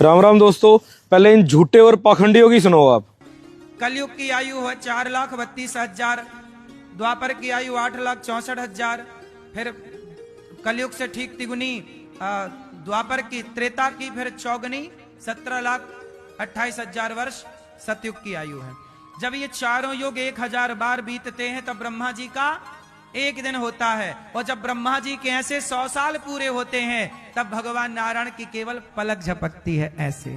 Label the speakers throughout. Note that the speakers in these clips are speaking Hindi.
Speaker 1: राम राम दोस्तों, पहले इन झूठे और पाखंडियों की सुनो आप।
Speaker 2: कलयुग की आयु है 4,32,000, द्वापर की आयु 8,64,000, फिर कलयुग से ठीक तिगुनी द्वापर की, त्रेता की फिर चौगुनी 17,28,000 वर्ष सतयुग की आयु है। जब ये चारों युग 1,000 बार बीतते हैं तब ब्रह्मा जी का एक दिन होता है, और जब ब्रह्मा जी के ऐसे 100 साल पूरे होते हैं तब भगवान नारायण की केवल पलक झपकती है ऐसे।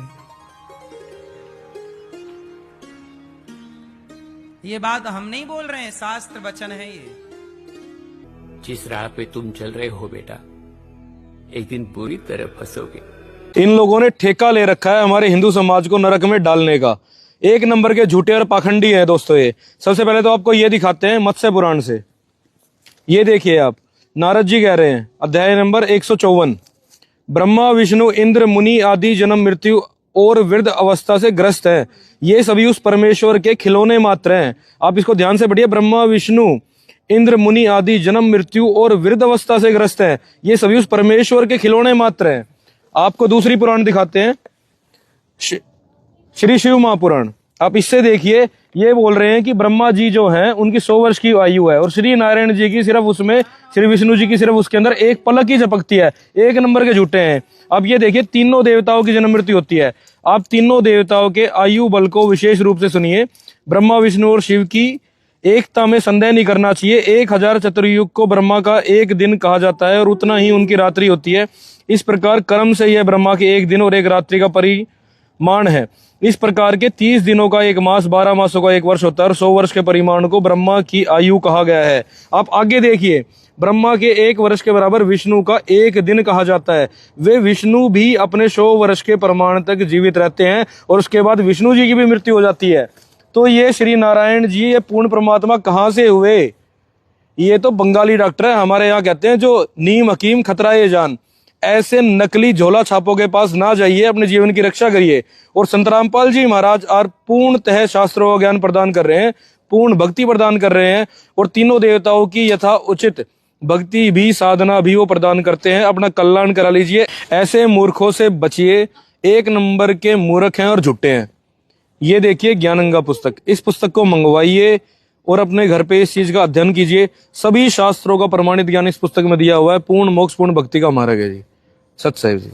Speaker 2: ये बात हम नहीं बोल रहे हैं, शास्त्र वचन है ये।
Speaker 3: जिस राह पे तुम चल रहे हो बेटा, एक दिन पूरी तरह फंसोगे।
Speaker 1: इन लोगों ने ठेका ले रखा है हमारे हिंदू समाज को नरक में डालने का। एक नंबर के झूठे और पाखंडी है दोस्तों ये। सबसे पहले तो आपको ये दिखाते हैं मत्स्य पुराण से। ये देखिए आप, नारद जी कह रहे हैं, अध्याय नंबर 154, ब्रह्मा विष्णु इंद्र मुनि आदि जन्म मृत्यु और वृद्ध अवस्था से ग्रस्त है, ये सभी उस परमेश्वर के खिलौने मात्र हैं। आप इसको ध्यान से पढ़िए, ब्रह्मा विष्णु इंद्र मुनि आदि जन्म मृत्यु और वृद्ध अवस्था से ग्रस्त है, ये सभी उस परमेश्वर के खिलौने मात्र हैं। आपको दूसरी पुराण दिखाते हैं, श्री शिव महापुराण। आप इससे देखिए, ये बोल रहे हैं कि ब्रह्मा जी जो हैं उनकी 100 वर्ष की आयु है, और श्री नारायण जी की सिर्फ उसमें, श्री विष्णु जी की सिर्फ उसके अंदर एक पलक ही झपकती है। एक नंबर के झूठे हैं। अब ये देखिए, तीनों देवताओं की जन्म मृत्यु होती है। आप तीनों देवताओं के आयु बल को विशेष रूप से सुनिए। ब्रह्मा विष्णु और शिव की एकता में संदेह नहीं करना चाहिए। 1,000 चतुर्युग को ब्रह्मा का एक दिन कहा जाता है और उतना ही उनकी रात्रि होती है। इस प्रकार कर्म से यह ब्रह्मा के एक दिन और एक रात्रि का परिमाण है। इस प्रकार के 30 दिनों का एक मास, 12 मासों का एक वर्ष होता है, और 100 वर्ष के परिमाण को ब्रह्मा की आयु कहा गया है। आप आगे देखिए, ब्रह्मा के 1 वर्ष के बराबर विष्णु का एक दिन कहा जाता है। वे विष्णु भी अपने 100 वर्ष के प्रमाण तक जीवित रहते हैं, और उसके बाद विष्णु जी की भी मृत्यु हो जाती है। तो ये श्री नारायण जी, ये पूर्ण परमात्मा कहाँ से हुए? ये तो बंगाली डॉक्टर है, हमारे यहाँ कहते हैं जो नीम हकीम खतरा ये जान। ऐसे नकली झोला छापों के पास ना जाइए, अपने जीवन की रक्षा करिए। और संत रामपाल जी महाराज और पूर्णतः शास्त्रों का ज्ञान प्रदान कर रहे हैं, पूर्ण भक्ति प्रदान कर रहे हैं, और तीनों देवताओं की यथा उचित भक्ति भी साधना भी वो प्रदान करते हैं। अपना कल्याण करा लीजिए। ऐसे मूर्खों से बचिए, एक नंबर के मूर्ख हैं और झूठे हैं। ये देखिए ज्ञानगंगा पुस्तक, इस पुस्तक को मंगवाइए और अपने घर पे इस चीज का अध्ययन कीजिए। सभी शास्त्रों का प्रमाणित ज्ञान इस पुस्तक में दिया हुआ है। पूर्ण मोक्ष, पूर्ण भक्ति का मार्ग है जी। सत साहिब जी।